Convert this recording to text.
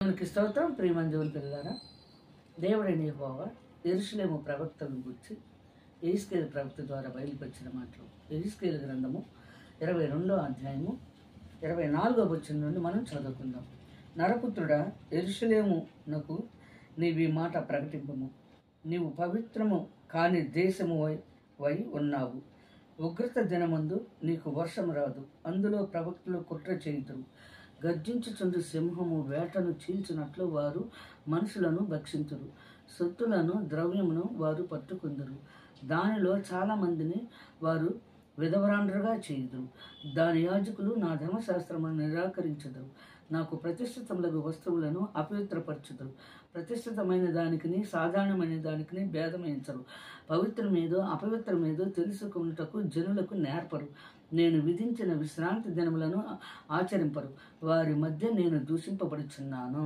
మనకి స్తోత్రం. ప్రియమంజువుల పిల్లలారా, దేవుడైన యెహోవా యెరూషలేము ప్రవక్తలను గురించి యెహెజ్కేలు ప్రవక్త ద్వారా బయలుపరిచిన మాటలు. యెహెజ్కేలు గ్రంథము 22వ అధ్యాయము 24వ వచనం నుండి మనం చదువుకుందాం. నరపుత్రుడా, యెరూషలేమునకు నీవి మాట ప్రకటింపము. నీవు పవిత్రము కాని దేశము వై ఉన్నావు. ఉగ్రత దినమందు నీకు వర్షం రాదు, అందులో ప్రవక్తలు కుట్ర చేయుదురు. గర్జించుచుండు సింహము వేటను చీల్చినట్లు వారు మనుషులను భక్షించురు. సొత్తులను ద్రవ్యమును వారు పట్టుకుందురు. దానిలో చాలా మందిని వారు విధవరాండ్రుగా చేయుదురు. దాని యాజకులు నా ధర్మశాస్త్రమును నిరాకరించుదురు. నాకు ప్రతిష్ఠితములకు వస్తువులను అపవిత్రపరచుదురు. ప్రతిష్ఠితమైన దానికిని సాధారణమైన దానికిని భేదమించరు. పవిత్రమేదో అపవిత్రమేదో తెలుసుకున్నటకు జనులకు నేర్పరు. నేను విధించిన విశ్రాంతి దినములను ఆచరింపరు. వారి మధ్య నేను దూషింపబడుచున్నాను.